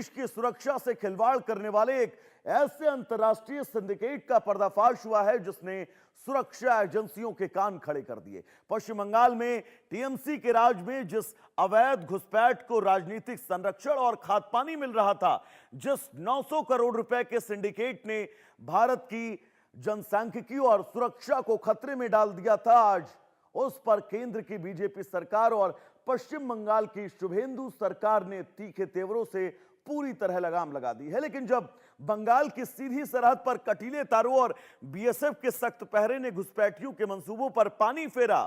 देश की सुरक्षा से खिलवाड़ करने वाले एक ऐसे अंतर्राष्ट्रीय सिंडिकेट का पर्दाफाश हुआ है जिसने सुरक्षा एजेंसियों के कान खड़े कर दिए। पश्चिम बंगाल में टीएमसी के राज में जिस अवैध घुसपैठ को राजनीतिक संरक्षण और खाद पानी मिल रहा था, जिस 900 करोड़ रुपए के सिंडिकेट ने भारत की जनसांख्यिकी और सुरक्षा को खतरे में डाल दिया था, आज उस पर केंद्र की बीजेपी सरकार और पश्चिम बंगाल की शुभेंदु सरकार ने तीखे तेवरों से पूरी तरह लगाम लगा दी है। लेकिन जब बंगाल की सीधी सरहद पर कटीले तारों और बीएसएफ के सख्त पहरे ने घुसपैठियों के मंसूबों पर पानी फेरा,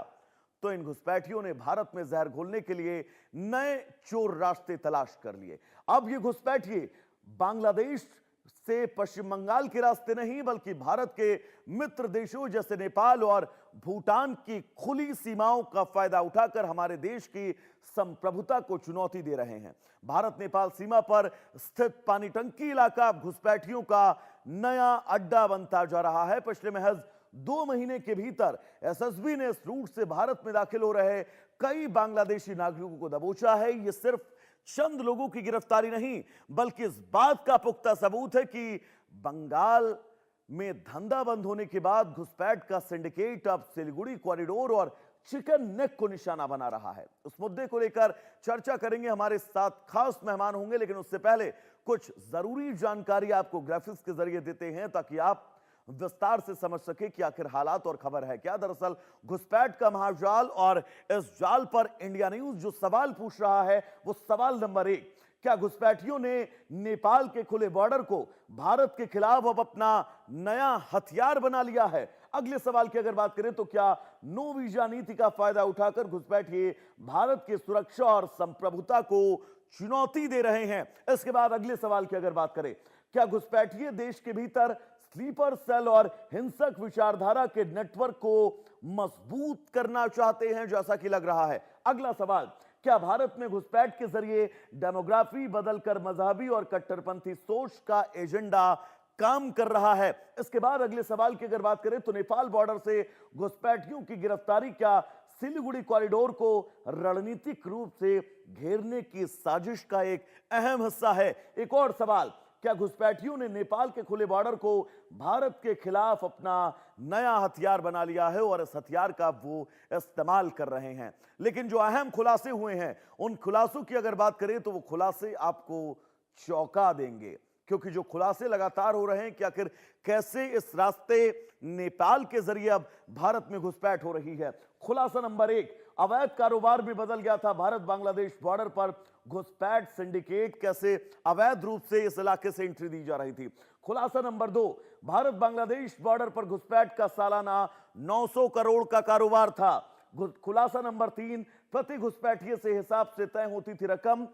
तो इन घुसपैठियों ने भारत में जहर घोलने के लिए नए चोर रास्ते तलाश कर लिए। अब ये घुसपैठिए बांग्लादेश से पश्चिम बंगाल के रास्ते नहीं, बल्कि भारत के मित्र देशों जैसे नेपाल और भूटान की खुली सीमाओं का फायदा उठाकर हमारे देश की संप्रभुता को चुनौती दे रहे हैं। भारत नेपाल सीमा पर स्थित पानी टंकी इलाका घुसपैठियों का नया अड्डा बनता जा रहा है। पिछले महज 2 महीने के भीतर एसएसबी ने इस रूट से भारत में दाखिल हो रहे कई बांग्लादेशी नागरिकों को दबोचा है। यह सिर्फ चंद लोगों की गिरफ्तारी नहीं, बल्कि इस बात का पुख्ता सबूत है कि बंगाल में धंधा बंद होने के बाद घुसपैठ का सिंडिकेट अब सिलीगुड़ी कॉरिडोर और चिकन नेक को निशाना बना रहा है। उस मुद्दे को लेकर चर्चा करेंगे, हमारे साथ खास मेहमान होंगे, लेकिन उससे पहले कुछ जरूरी जानकारी आपको ग्राफिक्स के जरिए देते हैं ताकि आप विस्तार से समझ सके कि आखिर हालात और खबर है क्या। दरअसल घुसपैठ का महाजाल और इस जाल पर इंडिया न्यूज जो सवाल पूछ रहा है वो सवाल नंबर 1, क्या घुसपैठियों ने नेपाल के खुले बॉर्डर को भारत के खिलाफ अब अपना नया हथियार बना लिया है? अगले सवाल की अगर बात करें तो क्या नो वीजा नीति का फायदा उठाकर घुसपैठिए भारत की सुरक्षा और संप्रभुता को चुनौती दे रहे हैं? इसके बाद अगले सवाल की अगर बात करें, क्या घुसपैठिए देश के भीतर स्लीपर सेल और हिंसक विचारधारा के नेटवर्क को मजबूत करना चाहते हैं जैसा कि लग रहा है? अगला सवाल, क्या भारत में घुसपैठ के जरिए डेमोग्राफी बदलकर मजहबी और कट्टरपंथी सोच का एजेंडा काम कर रहा है? इसके बाद अगले सवाल की अगर बात करें तो नेपाल बॉर्डर से घुसपैठियों की गिरफ्तारी क्या सिलीगुड़ी कॉरिडोर को रणनीतिक रूप से घेरने की साजिश का एक अहम हिस्सा है? एक और सवाल, क्या घुसपैठियों ने नेपाल के खुले बॉर्डर को भारत के खिलाफ अपना नया हथियार बना लिया है और इस हथियार का वो इस्तेमाल कर रहे हैं? लेकिन जो अहम खुलासे हुए हैं उन खुलासों की अगर बात करें तो वो खुलासे आपको चौंका देंगे, क्योंकि जो खुलासे लगातार हो रहे हैं कि आखिर कैसे इस रास्ते नेपाल के जरिए अब भारत में घुसपैठ हो रही है। खुलासा नंबर 1, अवैध कारोबार में बदल गया था भारत बांग्लादेश बॉर्डर पर घुसपैठ सिंडिकेट, कैसे अवैध रूप से इस इलाके से एंट्री दी जा रही थी। खुलासा नंबर 2, भारत बांग्लादेश बॉर्डर पर घुसपैठ का सालाना 900 करोड़ का कारोबार था। खुलासा नंबर 3, प्रति घुसपैठिए से हिसाब से तय होती थी रकम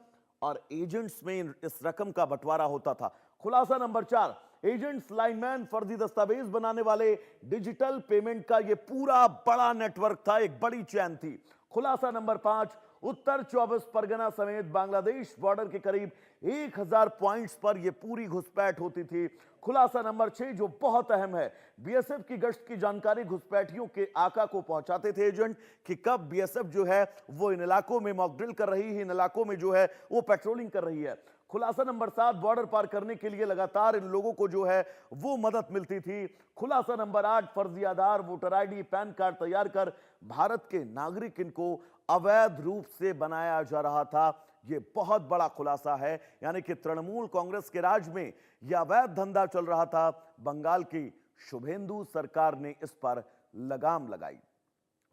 और एजेंट्स में इस रकम का बंटवारा होता था। खुलासा नंबर 4, एजेंट्स, लाइनमैन, फर्जी दस्तावेज बनाने वाले डिजिटल पेमेंट का यह पूरा बड़ा नेटवर्क था, एक बड़ी चैन थी। खुलासा नंबर 5, उत्तर 24 परगना समेत बांग्लादेश बॉर्डर के करीब 1000 पॉइंट्स पर यह पूरी घुसपैठ होती थी। खुलासा नंबर 6 जो बहुत अहम है, बीएसएफ की गश्त की जानकारी घुसपैठियों के आका को पहुंचाते थे एजेंट कि कब बीएसएफ जो है वो इन इलाकों में मॉक ड्रिल कर रही है, इन इलाकों में जो है वो पेट्रोलिंग कर रही है। खुलासा नंबर 7, बॉर्डर पार करने के लिए लगातार इन लोगों को जो है वो मदद मिलती थी। खुलासा नंबर 8, फर्जी आधार, वोटर आईडी, पैन कार्ड तैयार कर भारत के नागरिक इनको अवैध रूप से बनाया जा रहा था। यह बहुत बड़ा खुलासा है, यानी कि तृणमूल कांग्रेस के राज में यह अवैध धंधा चल रहा था। बंगाल की शुभेंदु सरकार ने इस पर लगाम लगाई।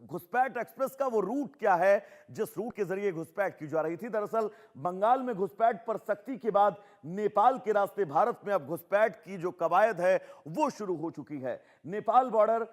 घुसपैठ एक्सप्रेस का वो रूट क्या है जिस रूट के जरिए घुसपैठ की जा रही थी? दरअसल बंगाल में घुसपैठ पर सख्ती के बाद नेपाल के रास्ते भारत में अब घुसपैठ की जो कवायद है वो शुरू हो चुकी है। नेपाल बॉर्डर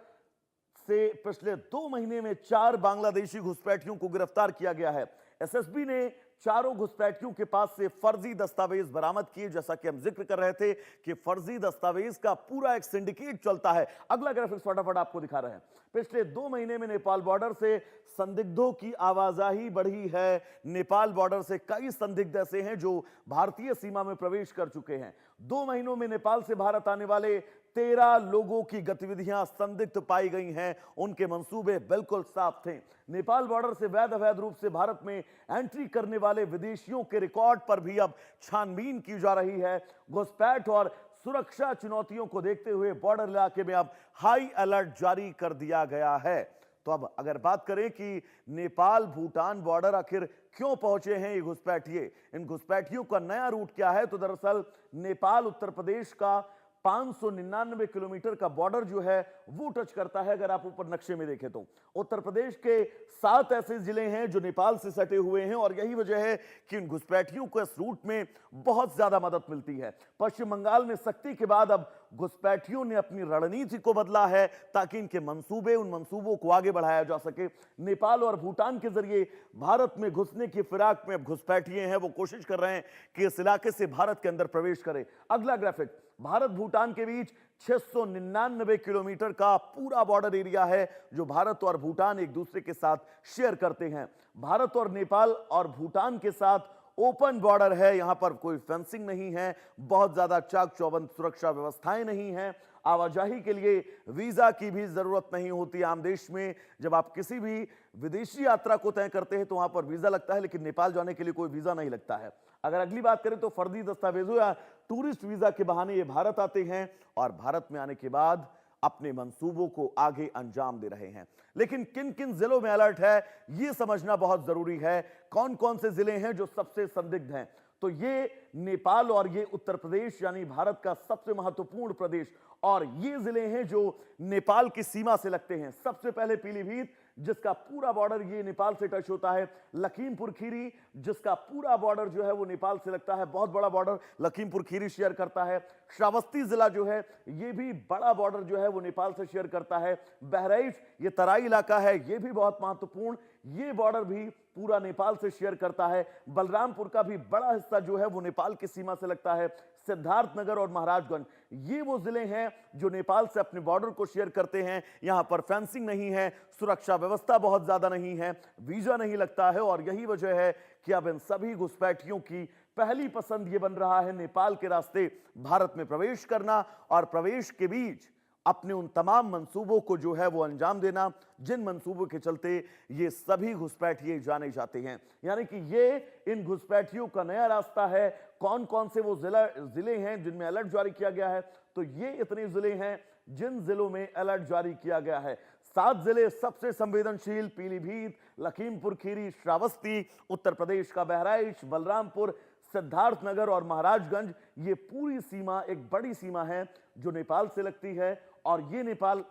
से पिछले 2 महीने में 4 बांग्लादेशी घुसपैठियों को गिरफ्तार किया गया है। एसएसबी ने चारों घुसपैठियों के पास से फर्जी दस्तावेज बरामद किए। जैसा कि हम जिक्र कर रहे थे कि फर्जी दस्तावेज का पूरा एक सिंडिकेट चलता है। अगला ग्राफिक्स फटाफट आपको दिखा रहे हैं। पिछले 2 महीने में नेपाल बॉर्डर से संदिग्धों की आवाजाही बढ़ी है। नेपाल बॉर्डर से कई संदिग्ध ऐसे हैं जो भारतीय सीमा में प्रवेश कर चुके हैं। 2 महीनों में नेपाल से भारत आने वाले 13 लोगों की गतिविधियां संदिग्ध पाई गई हैं। उनके मंसूबे बिल्कुल साफ थे। नेपाल बॉर्डर से अवैध रूप से भारत में एंट्री करने वाले वाले विदेशियों के रिकॉर्ड पर भी अब छानबीन की जा रही है। घुसपैठ और सुरक्षा चुनौतियों को देखते हुए बॉर्डर इलाके में अब हाई अलर्ट जारी कर दिया गया है। तो अब अगर बात करें कि नेपाल भूटान बॉर्डर आखिर क्यों पहुंचे हैं ये घुसपैठिए, इन घुसपैठियों का नया रूट क्या है, तो दरअसल नेपाल उत्तर प्रदेश का 599 किलोमीटर का बॉर्डर जो है वो टच करता है। अगर आप ऊपर नक्शे में देखें तो उत्तर प्रदेश के 7 ऐसे जिले हैं जो नेपाल से सटे हुए हैं और यही वजह है कि इन घुसपैठियों को इस रूट में बहुत ज्यादा मदद मिलती है। पश्चिम बंगाल में सख्ती के बाद अब घुसपैठियों ने अपनी रणनीति को बदला है ताकि इनके मंसूबे, उन मंसूबों को आगे बढ़ाया जा सके। नेपाल और भूटान के जरिए भारत में घुसने की फिराक में अब घुसपैठिए हैं वो कोशिश कर रहे हैं कि इस इलाके से भारत के अंदर प्रवेश करें। अगला ग्राफिक, भारत भूटान के बीच 699 किलोमीटर का पूरा बॉर्डर एरिया है जो भारत और भूटान एक दूसरे के साथ शेयर करते हैं। भारत और नेपाल और भूटान के साथ ओपन बॉर्डर है, यहां पर कोई फेंसिंग नहीं है, बहुत ज्यादा चाक चौबंद सुरक्षा व्यवस्थाएं नहीं हैं, आवाजाही के लिए वीजा की भी जरूरत नहीं होती। आम देश में जब आप किसी भी विदेशी यात्रा को तय करते हैं तो वहां पर वीजा लगता है, लेकिन नेपाल जाने के लिए कोई वीजा नहीं लगता है। अगर अगली बात करें तो फर्जी दस्तावेजों या टूरिस्ट वीजा के बहाने ये भारत आते हैं और भारत में आने के बाद अपने मंसूबों को आगे अंजाम दे रहे हैं। लेकिन किन किन जिलों में अलर्ट है यह समझना बहुत जरूरी है। कौन कौन से जिले हैं जो सबसे संदिग्ध हैं, तो ये नेपाल और ये उत्तर प्रदेश यानी भारत का सबसे महत्वपूर्ण प्रदेश, और ये जिले हैं जो नेपाल की सीमा से लगते हैं। सबसे पहले पीलीभीत जिसका पूरा बॉर्डर ये नेपाल से टच होता है, लखीमपुर खीरी जिसका पूरा बॉर्डर जो है वो नेपाल से लगता है, बहुत बड़ा बॉर्डर लखीमपुर खीरी शेयर करता है। श्रावस्ती जिला जो है ये भी बड़ा बॉर्डर जो है वो नेपाल से शेयर करता है। बहराइच ये तराई इलाका है, ये भी बहुत महत्वपूर्ण, ये बॉर्डर भी पूरा नेपाल से शेयर करता है। बलरामपुर का भी बड़ा हिस्सा जो है वो नेपाल की सीमा से लगता है। सिद्धार्थनगर और महाराजगंज ये वो जिले हैं जो नेपाल से अपने बॉर्डर को शेयर करते हैं। यहां पर फेंसिंग नहीं है, सुरक्षा व्यवस्था बहुत ज्यादा नहीं है, वीजा नहीं लगता है, और यही वजह है कि अब इन सभी घुसपैठियों की पहली पसंद ये बन रहा है नेपाल के रास्ते भारत में प्रवेश करना और प्रवेश के बीच अपने उन तमाम मंसूबों को जो है वो अंजाम देना जिन मंसूबों के चलते ये सभी घुसपैठिए जाने जाते हैं। यानी कि ये इन घुसपैठियों का नया रास्ता है। कौन कौन से वो जिले हैं जिनमें अलर्ट जारी किया गया है, तो ये इतने जिले हैं जिन जिलों में अलर्ट जारी किया गया है। 7 जिले सबसे संवेदनशील, पीलीभीत, लखीमपुर खीरी, श्रावस्ती, उत्तर प्रदेश का बहराइच, बलरामपुर, सिद्धार्थनगर और महाराजगंज, ये पूरी सीमा एक बड़ी सीमा है जो नेपाल से लगती है। और ये नेपाल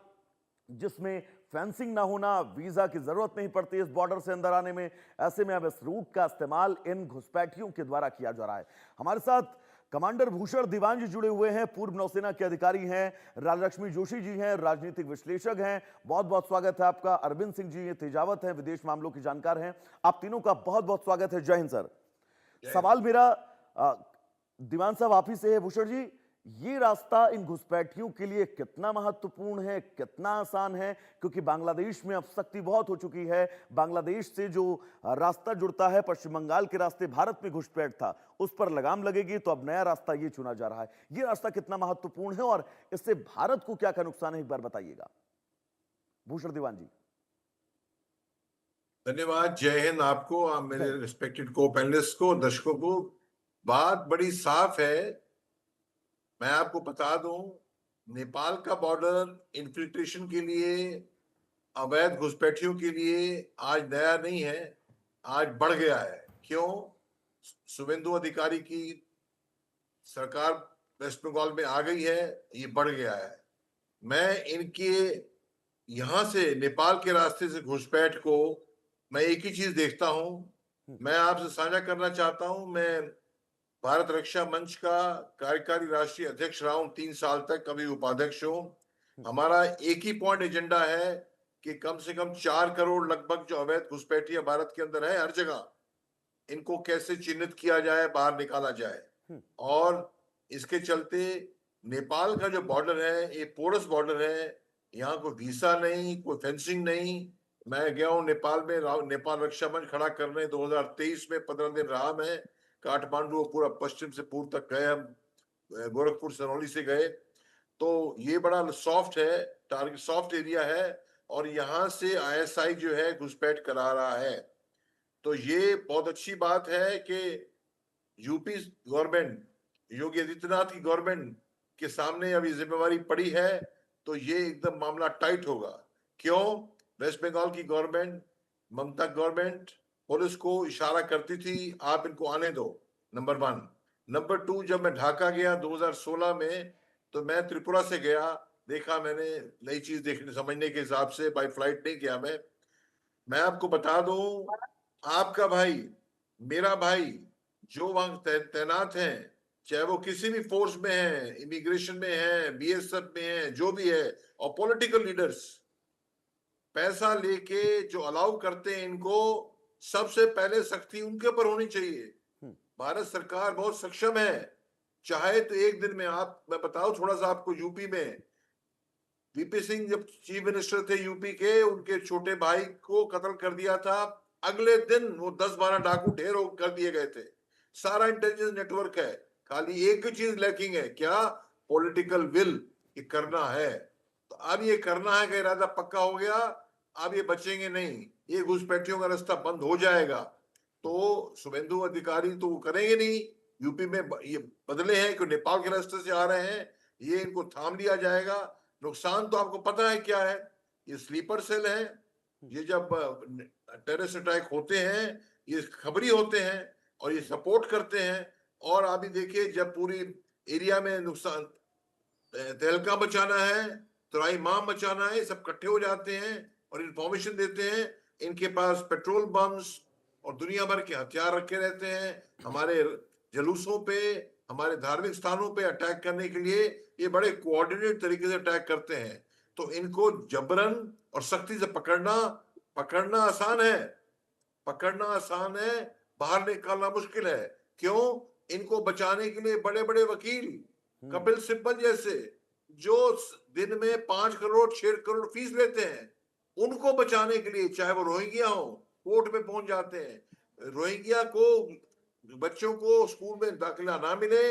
जिसमें फेंसिंग ना होना, वीजा की जरूरत नहीं पड़ती इस बॉर्डर से अंदर आने में, ऐसे में अब इस रूट का इस्तेमाल इन घुसपैठियों के द्वारा किया जा रहा है। हमारे साथ कमांडर भूषण दीवान जी जुड़े हुए हैं, पूर्व नौसेना के अधिकारी हैं। राजलक्ष्मी जोशी जी हैं, राजनीतिक विश्लेषक हैं, बहुत बहुत स्वागत है आपका। अरविंद सिंह जी तेजावत हैं, विदेश मामलों के जानकार हैं। आप तीनों का बहुत बहुत स्वागत है। जय हिंद सर। सवाल मेरा दीवान साहब आप ही से है। भूषण जी, ये रास्ता इन घुसपैठियों के लिए कितना महत्वपूर्ण है, कितना आसान है, क्योंकि बांग्लादेश में अब सख्ती बहुत हो चुकी है। बांग्लादेश से जो रास्ता जुड़ता है पश्चिम बंगाल के रास्ते, भारत में घुसपैठ था, उस पर लगाम लगेगी, तो अब नया रास्ता ये चुना जा रहा है। ये रास्ता कितना महत्वपूर्ण है और इससे भारत को क्या क्या नुकसान है, एक बार बताइएगा भूषण दीवान जी। धन्यवाद। जय हिंद आपको, आप मेरे रिस्पेक्टेड को पैनलिस्ट को, दर्शकों को। बात बड़ी साफ है। मैं आपको बता दूं, नेपाल का बॉर्डर इन्फिल्ट्रेशन के लिए, अवैध घुसपैठियों के लिए आज नया नहीं है, आज बढ़ गया है। क्यों? शुभेंदु अधिकारी की सरकार वेस्ट बंगाल में आ गई है, ये बढ़ गया है। मैं इनके यहां से नेपाल के रास्ते से घुसपैठ को मैं एक ही चीज देखता हूं, मैं आपसे साझा करना चाहता हूं। मैं भारत रक्षा मंच का कार्यकारी राष्ट्रीय अध्यक्ष रहा हूं 3 साल तक, कभी उपाध्यक्ष हूं। हमारा एक ही पॉइंट एजेंडा है कि कम से कम 4 करोड़ लगभग जो अवैध घुसपैठियां भारत के अंदर है हर जगह, इनको कैसे चिन्हित किया जाए, बाहर निकाला जाए। और इसके चलते नेपाल का जो बॉर्डर है ये पोरस बॉर्डर है, यहाँ कोई वीसा नहीं, कोई फेंसिंग नहीं। मैं गया हूँ नेपाल में, नेपाल रक्षा मंच खड़ा करने 2023 में 15 दिन रहा मैं। काठमांडू पूरा पश्चिम से पूर्व तक गए हम, गोरखपुर सरौली से गए। तो ये बड़ा सॉफ्ट है, टारगेट सॉफ्ट एरिया है, और यहाँ से ISI जो है घुसपैठ करा रहा है। तो ये बहुत अच्छी बात है कि यूपी गवर्नमेंट, योगी आदित्यनाथ की गवर्नमेंट के सामने अब ये जिम्मेवारी पड़ी है, तो ये एकदम मामला टाइट होगा। क्यों? वेस्ट बंगाल की गवर्नमेंट, ममता गवर्नमेंट पुलिस को इशारा करती थी आप इनको आने दो, नंबर 1। नंबर 2, जब मैं ढाका गया 2016 में, तो मैं त्रिपुरा से गया, देखा मैंने नई चीज देखने समझने के हिसाब से, बाय फ्लाइट नहीं गया मैं आपको बता दूं, आपका भाई, मेरा भाई, जो वहां तैनात हैं, चाहे वो किसी भी फोर्स में है, इमिग्रेशन में है, बीएसएफ में है, जो भी है, और पॉलिटिकल लीडर्स पैसा लेके जो अलाउ करते हैं इनको, सबसे पहले सख्ती उनके ऊपर होनी चाहिए। भारत सरकार बहुत सक्षम है, चाहे तो एक दिन में मैं बताऊं थोड़ा सा आपको, यूपी में वीपी सिंह जब चीफ मिनिस्टर थे यूपी के, उनके छोटे भाई को कत्ल कर दिया था, अगले दिन वो 10-12 डाकू ढेर कर दिए गए थे। सारा इंटेलिजेंस नेटवर्क है, खाली एक ही चीज लैकिंग है, क्या? Political will. ये करना है, तो अब ये करना है का इरादा पक्का हो गया, अब ये बचेंगे नहीं, ये घुसपैठियों का रास्ता बंद हो जाएगा। तो शुभेंदु अधिकारी तो वो करेंगे नहीं, यूपी में ये बदले हैं कि नेपाल के रास्ते से आ रहे हैं, ये इनको थाम लिया जाएगा। नुकसान तो आपको पता है क्या है, ये स्लीपर सेल है, ये जब टेररिस्ट अटैक होते हैं, ये खबरी होते हैं और ये सपोर्ट करते हैं। और अभी देखिए, जब पूरी एरिया में नुकसान, तहलका मचाना है, तुराई माम मचाना है, सब इकट्ठे हो जाते हैं और इंफॉर्मेशन देते हैं। इनके पास पेट्रोल बम्स और दुनिया भर के हथियार रखे रहते हैं, हमारे जलूसों पे, हमारे धार्मिक स्थानों पे अटैक करने के लिए ये बड़े कोऑर्डिनेट तरीके से अटैक करते हैं। तो इनको जबरन और सख्ती से पकड़ना आसान है, पकड़ना आसान है, बाहर निकालना मुश्किल है। क्यों? इनको बचाने के लिए बड़े बड़े वकील, कपिल सिब्बल जैसे, जो दिन में 5 करोड़ 6 करोड़ फीस लेते हैं, उनको बचाने के लिए, चाहे वो रोहिंग्या हो, कोर्ट में पहुंच जाते हैं। रोहिंग्या को बच्चों को स्कूल में दाखिला ना मिले,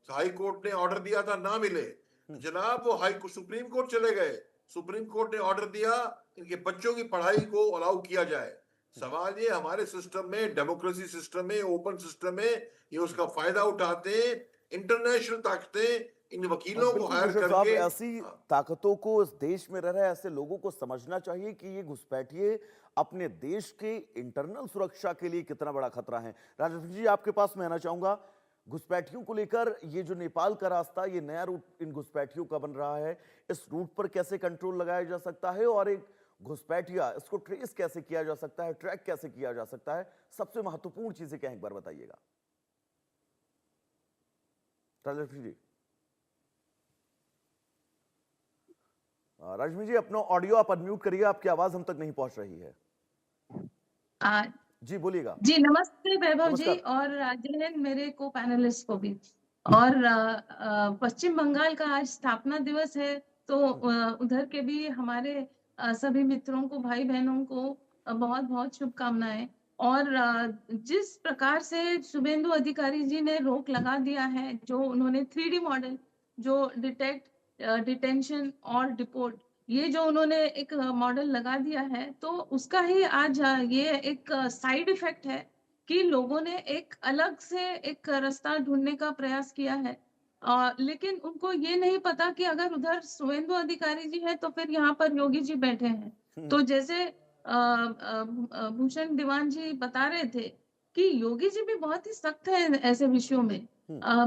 हाई कोर्ट ने ऑर्डर दिया था ना मिले, जनाब वो सुप्रीम कोर्ट चले गए, सुप्रीम कोर्ट ने ऑर्डर दिया इनके बच्चों की पढ़ाई को अलाउ किया जाए। सवाल ये, हमारे सिस्टम में, डेमोक्रेसी सिस्टम में, ओपन सिस्टम में, ये उसका फायदा उठाते हैं इंटरनेशनल ताकतें, इन वकीलों को बिल्कुल हायर ऋषभ साहब, करके। ऐसी ताकतों को इस देश में रह रहे ऐसे लोगों को समझना चाहिए कि ये घुसपैठिए अपने देश के इंटरनल सुरक्षा के लिए कितना बड़ा खतरा है। राजेश जी, आपके पास मैं आना चाहूंगा, घुसपैठियों को लेकर ये जो नेपाल का रास्ता, ये नया रूट इन घुसपैठियों का बन रहा है, इस रूट पर कैसे कंट्रोल लगाया जा सकता है और एक घुसपैठिया इसको ट्रेस कैसे किया जा सकता है, ट्रैक कैसे किया जा सकता है, सबसे महत्वपूर्ण चीजें क्या है, एक बार बताइएगा राजेश जी। रश्मि जी, अपना ऑडियो आप अनम्यूट करिए, आपकी आवाज हम तक नहीं पहुंच रही है। आ, जी बोलिएगा। जी नमस्ते वैभव जी, नमस्कार। और जय हिंद मेरे को पैनलिस्ट को भी। और पश्चिम बंगाल का आज स्थापना दिवस है, तो उधर के भी हमारे सभी मित्रों को, भाई बहनों को बहुत बहुत शुभकामनाएं। और जिस प्रकार से शुभेंदु अधिकारी जी ने रोक लगा दिया है, जो उन्होंने 3D मॉडल, जो डिटेक्ट, डिटेंशन और डिपोर्ट, ये जो उन्होंने एक मॉडल लगा दिया है, तो उसका ही आज ये एक साइड इफेक्ट है कि लोगों ने एक अलग से एक रास्ता ढूंढने का प्रयास किया है। लेकिन उनको ये नहीं पता कि अगर उधर शुभेंदु अधिकारी जी है तो फिर यहाँ पर योगी जी बैठे हैं। तो जैसे भूषण दीवान जी बता रहे थे कि योगी जी भी बहुत ही सख्त है ऐसे विषयों में।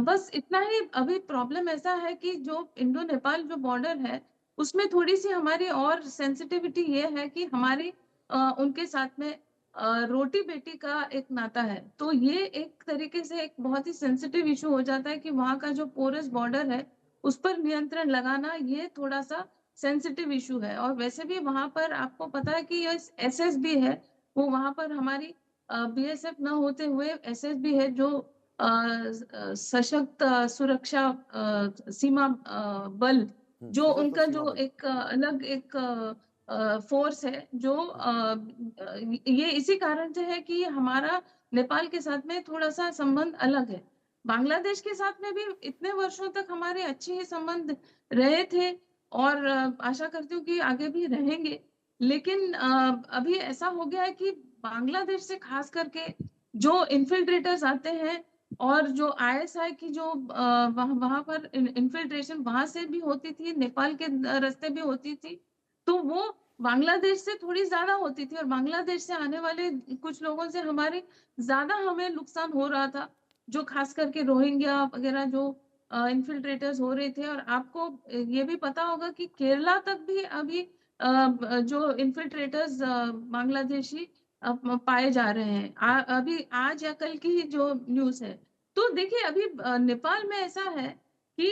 बस इतना ही अभी प्रॉब्लम ऐसा है कि जो इंडो नेपाल जो बॉर्डर है, उसमें थोड़ी सी हमारी और सेंसिटिविटी ये है कि हमारी उनके साथ में रोटी बेटी का एक नाता है। तो ये एक तरीके से एक बहुत ही सेंसिटिव इशू हो जाता है कि वहाँ का जो पोरस बॉर्डर है, उस पर नियंत्रण लगाना, ये थोड़ा सा सेंसिटिव इशू है। और वैसे भी वहाँ पर आपको पता है कि ये एसएसबी है, वो वहाँ पर हमारी बीएसएफ न होते हुए एसएसबी है, जो सशक्त सुरक्षा सीमा बल, जो उनका जो एक अलग एक फोर्स है, जो ये इसी कारण से है कि हमारा नेपाल के साथ में थोड़ा सा संबंध अलग है। बांग्लादेश के साथ में भी इतने वर्षों तक हमारे अच्छे ही संबंध रहे थे, और आशा करती हूँ कि आगे भी रहेंगे। लेकिन अभी ऐसा हो गया है कि बांग्लादेश से खास करके जो इन्फिल्ट्रेटर्स आते हैं और जो आईएसआई की जो वहाँ वहाँ पर इन्फिल्ट्रेशन वहां से भी होती थी, नेपाल के रास्ते भी होती थी, तो वो बांग्लादेश से थोड़ी ज्यादा होती थी और बांग्लादेश से आने वाले कुछ लोगों से हमारे ज्यादा हमें नुकसान हो रहा था, जो खास करके रोहिंग्या वगैरह जो इन्फिल्ट्रेटर्स हो रहे थे। और आपको ये भी पता होगा कि केरला तक भी अभी जो इन्फिल्ट्रेटर्स बांग्लादेशी पाए जा रहे हैं। अभी आज या कल की ही जो न्यूज़ है। तो देखिए अभी नेपाल में ऐसा है कि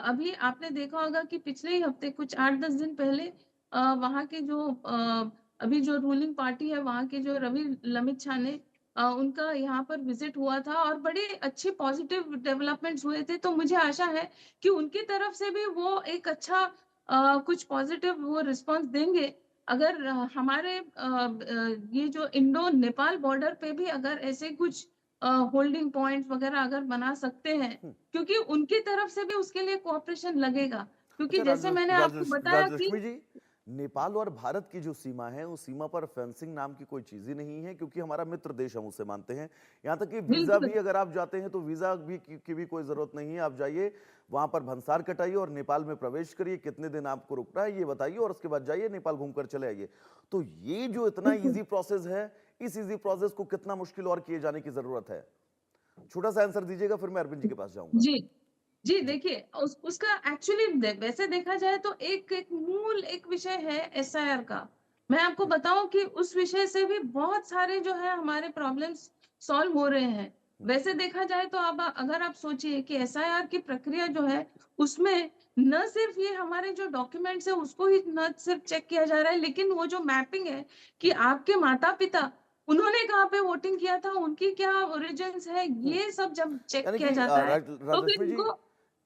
अभी आपने देखा होगा कि पिछले ही हफ्ते कुछ 8-10 दिन पहले वहाँ के जो अभी जो रूलिंग पार्टी है वहाँ के जो रवि लमित छाने उनका यहाँ पर विजिट हुआ था और बड़े अच्छे पॉजिटिव डेवलपमेंट्स हुए थे। तो मुझे आशा है कि उनकी तरफ से भी वो एक अच्छा कुछ पॉजिटिव वो रिस्पॉन्स देंगे। अगर हमारे ये जो इंडो नेपाल बॉर्डर पे भी अगर ऐसे कुछ होल्डिंग पॉइंट्स वगैरह अगर बना सकते हैं, हम्म। क्योंकि उनकी तरफ से भी उसके लिए कोऑपरेशन लगेगा। क्योंकि अच्छा, जैसे मैंने आपको बताया कि राजलक्ष्मी जी, नेपाल और भारत की जो सीमा है उस सीमा पर फेंसिंग नाम की कोई चीज ही नहीं है, क्योंकि हमारा मित्र देश हम उसे मानते हैं। यहाँ तक कि वीजा बिल्कुल, भी अगर आप जाते हैं तो वीजा भी की भी कोई जरूरत नहीं है। आप जाइए वहां पर भंसार कटाइए और नेपाल में प्रवेश करिए, कितने दिन आपको रुकना है ये बताइए और उसके बाद जाइए नेपाल घूमकर चले आइए। तो ये जो इतना बिल्कुल। इजी प्रोसेस है, इस इजी प्रोसेस को कितना मुश्किल और किए जाने की जरूरत है? छोटा सा आंसर दीजिएगा, फिर मैं अरविंद जी के पास जाऊंगा। जी। जी, जी। देखिए उसका एक्चुअली वैसे देखा जाए तो एक मूल एक विषय है एसआईआर का। मैं आपको बताऊँ कि उस विषय से भी बहुत सारे जो है हमारे प्रॉब्लम्स सॉल्व हो रहे हैं। वैसे देखा जाए तो अब अगर आप सोचिए कि एसआईआर की प्रक्रिया जो है उसमें न सिर्फ ये हमारे जो डॉक्यूमेंट्स है उसको ही न सिर्फ चेक किया जा रहा है, लेकिन वो जो मैपिंग है कि आपके माता-पिता उन्होंने कहाँ पे वोटिंग किया था, उनकी क्या ओरिजिन्स है, हम्म। ये सब जब चेक यानी किया कि जाता है, तो फिर राजलक्ष्मी जी, उनको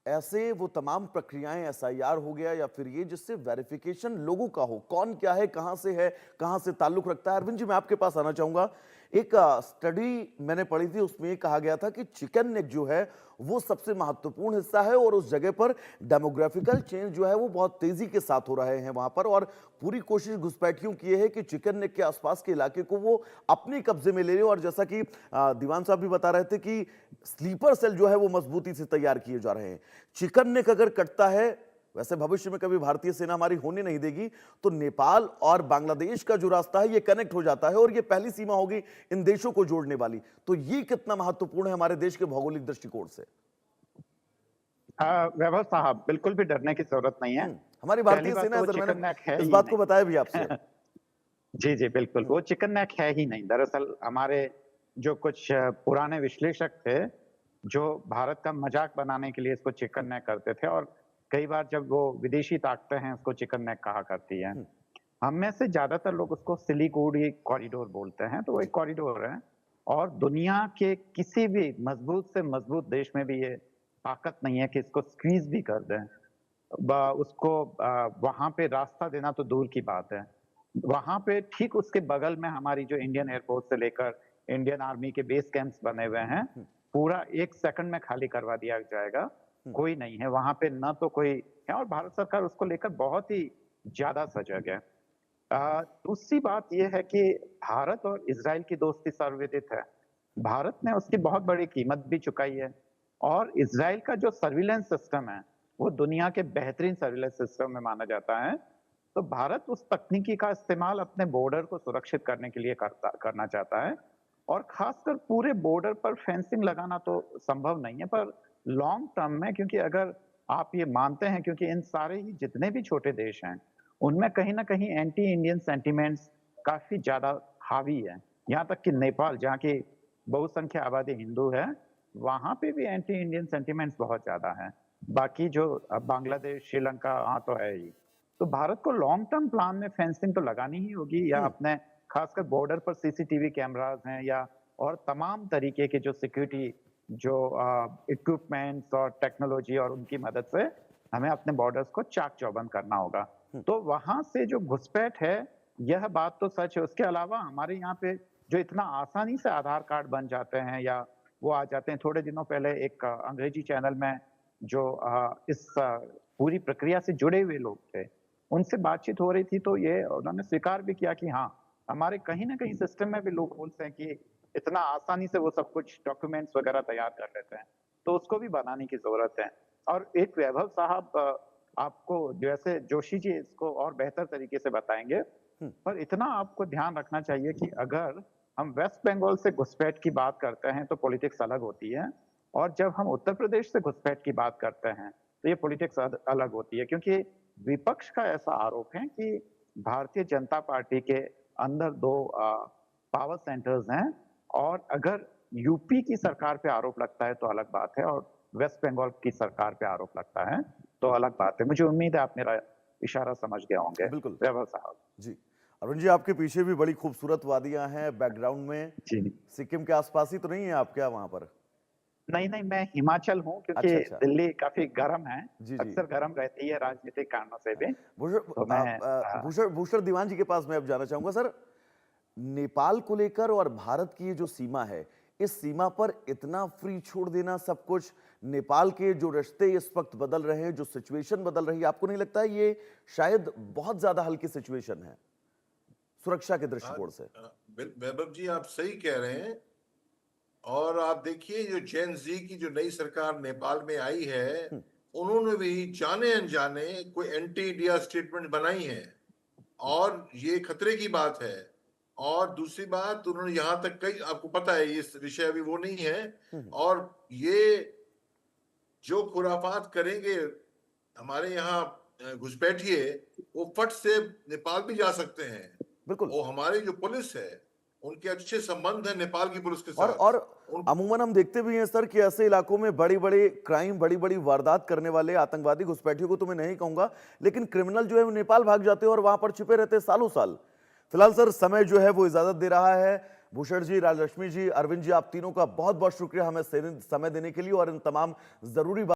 ऐसे वो तमाम प्रक्रियाएं, एसआईआर हो गया या फिर ये जिससे वेरिफिकेशन लोगों का हो, कौन क्या है, कहां से ताल्लुक रखता है। अरविंद जी, मैं आपके पास आना चाहूंगा। एक स्टडी मैंने पढ़ी थी, उसमें ये कहा गया था कि चिकन नेक जो है वो सबसे महत्वपूर्ण हिस्सा है और उस जगह पर डेमोग्राफिकल चेंज जो है वो बहुत तेजी के साथ हो रहे हैं वहां पर। और पूरी कोशिश घुसपैठियों की ये है कि चिकन नेक के आसपास के इलाके को वो अपने कब्जे में ले ले। और जैसा कि दीवान साहब भी बता रहे थे कि स्लीपर सेल जो है वो मजबूती से तैयार किए जा रहे हैं। चिकन नेक अगर कटता है, वैसे भविष्य में कभी भारतीय सेना हमारी होने नहीं देगी, तो नेपाल और बांग्लादेश का जो रास्ता है ये कनेक्ट हो जाता है और ये पहली सीमा होगी इन देशों को जोड़ने वाली। तो ये कितना महत्वपूर्ण है हमारे देश के भौगोलिक दृष्टिकोण से? वैभव साहब, बिल्कुल भी डरने की जरूरत नहीं है। हमारी पहली भारतीय बात सेना तो है वो सर, चिकन मैंने नेक है इस ही बात को नहीं। बताया भी आपसे। जी जी बिल्कुल, वो चिकन नेक है ही नहीं। दरअसल हमारे जो कुछ पुराने विश्लेषक थे, जो भारत का मजाक बनाने के लिए इसको चिकन नेक करते थे, और कई बार जब वो विदेशी ताकतें हैं उसको चिकन नेक कहा करती हैं। हम में से ज्यादातर लोग उसको सिलीगुड़ी कॉरिडोर बोलते हैं। तो वो एक कॉरिडोर है और दुनिया के किसी भी मजबूत से मजबूत देश में भी ये ताकत नहीं है कि इसको स्क्वीज भी कर दें। उसको वहां पे रास्ता देना तो दूर की बात है। वहां पे ठीक उसके बगल में हमारी जो इंडियन एयरफोर्स से लेकर इंडियन आर्मी के बेस कैंप्स बने हुए हैं, पूरा 1 सेकंड में खाली करवा दिया जाएगा। कोई नहीं है वहां पे, ना तो कोई है, और भारत सरकार उसको लेकर बहुत ही ज्यादा सजग है। दूसरी बात यह है कि भारत और इजराइल की दोस्ती सर्वविदित है। भारत ने उसकी बहुत बड़ी कीमत भी चुकाई है, और इजराइल का जो सर्विलेंस सिस्टम है वो दुनिया के बेहतरीन सर्विलेंस सिस्टम में माना जाता है। तो भारत उस तकनीकी का इस्तेमाल अपने बॉर्डर को सुरक्षित करने के लिए करना चाहता है। और खासकर पूरे बॉर्डर पर फेंसिंग लगाना तो संभव नहीं है, पर लॉन्ग टर्म में, क्योंकि अगर आप ये मानते हैं, क्योंकि इन सारे ही जितने भी छोटे देश हैं उनमें कहीं ना कहीं एंटी इंडियन सेंटिमेंट्स काफी ज्यादा हावी है। यहाँ तक कि नेपाल, जहाँ की बहुसंख्य आबादी हिंदू है, वहां पे भी एंटी इंडियन सेंटिमेंट्स बहुत ज्यादा है। बाकी जो बांग्लादेश, श्रीलंका, हाँ तो है ही। तो भारत को लॉन्ग टर्म प्लान में फेंसिंग तो लगानी ही होगी, या अपने खासकर बॉर्डर पर सीसीटीवी कैमरास हैं, या और तमाम तरीके के जो सिक्योरिटी जो इक्विपमेंट्स और टेक्नोलॉजी और उनकी मदद से हमें अपने बॉर्डर्स को चाक चौबंद करना होगा। तो वहां से जो घुसपैठ है, यह बात तो सच है। उसके अलावा हमारे यहाँ पे जो इतना आसानी से आधार कार्ड बन जाते हैं या वो आ जाते हैं। थोड़े दिनों पहले एक अंग्रेजी चैनल में जो इस पूरी प्रक्रिया से जुड़े हुए लोग थे, उनसे बातचीत हो रही थी, तो ये उन्होंने स्वीकार भी किया कि हाँ, हमारे कहीं ना कहीं सिस्टम में भी लूप होल्स हैं कि इतना आसानी से वो सब कुछ डॉक्यूमेंट्स वगैरह तैयार कर लेते हैं, तो उसको भी बनाने की जरूरत है। और एक वैभव साहब आपको जैसे जोशी जी इसको और बेहतर तरीके से बताएंगे, पर इतना आपको ध्यान रखना चाहिए कि अगर हम वेस्ट बंगाल से घुसपैठ की बात करते हैं तो पॉलिटिक्स अलग होती है, और जब हम उत्तर प्रदेश से घुसपैठ की बात करते हैं तो ये पॉलिटिक्स अलग होती है, क्योंकि विपक्ष का ऐसा आरोप है कि भारतीय जनता पार्टी के अंदर दो पावर सेंटर्स हैं, और अगर यूपी की सरकार पे आरोप लगता है तो अलग बात है, और वेस्ट बंगाल की सरकार पे आरोप लगता है तो अलग बात है। मुझे उम्मीद है आप मेरा इशारा समझ गए होंगे बिल्कुल। वैभव साहब। जी अरुण जी, आपके पीछे भी बड़ी खूबसूरत वादियां हैं बैकग्राउंड में। जी सिक्किम के आसपास ही तो नहीं है आप क्या वहां पर? नहीं नहीं, मैं हिमाचल हूँ, क्योंकि अच्छा, अच्छा। दिल्ली काफी गर्म है, जी, जी। अक्सर गर्म रहती है राजनीतिक कारणों से भी। तो भूषण भूषण दीवान जी के पास मैं अब जाना चाहूंगा। सर, नेपाल को लेकर और भारत की ये जो सीमा है, इस सीमा पर इतना फ्री छोड़ देना सब कुछ, नेपाल के जो रिश्ते इस वक्त बदल रहे हैं, जो सिचुएशन बदल रही है, आपको नहीं लगता है ये शायद बहुत ज्यादा हल्की सिचुएशन है सुरक्षा के दृष्टिकोण से? वैभव जी आप सही कह रहे हैं। और आप देखिए जो जेन जी की जो नई सरकार नेपाल में आई है, उन्होंने भी जाने अनजाने कोई एंटी इंडिया स्टेटमेंट बनाई है, और ये खतरे की बात है। और दूसरी बात, उन्होंने यहाँ तक कई, आपको पता है ये विषय अभी वो नहीं है, और ये जो खुराफात करेंगे हमारे यहाँ घुसपैठिए, वो फट से नेपाल भी जा सकते हैं। बिल्कुल। वो हमारी जो पुलिस है, उनके अच्छे संबंध है नेपाल की पुलिस के साथ। और अमूमन हम देखते भी हैं सर कि ऐसे इलाकों में बड़ी बड़ी क्राइम, बड़ी बड़ी वारदात करने वाले आतंकवादी, घुसपैठियों को तो मैं नहीं कहूंगा, लेकिन क्रिमिनल जो है वो नेपाल भाग जाते हैं और वहां पर छिपे रहते हैं सालों साल। फिलहाल सर समय जो है वो इजाजत दे रहा है। भूषण जी, राजलक्ष्मी जी, अरविंद जी, आप तीनों का बहुत बहुत शुक्रिया हमें समय देने के लिए और इन तमाम जरूरी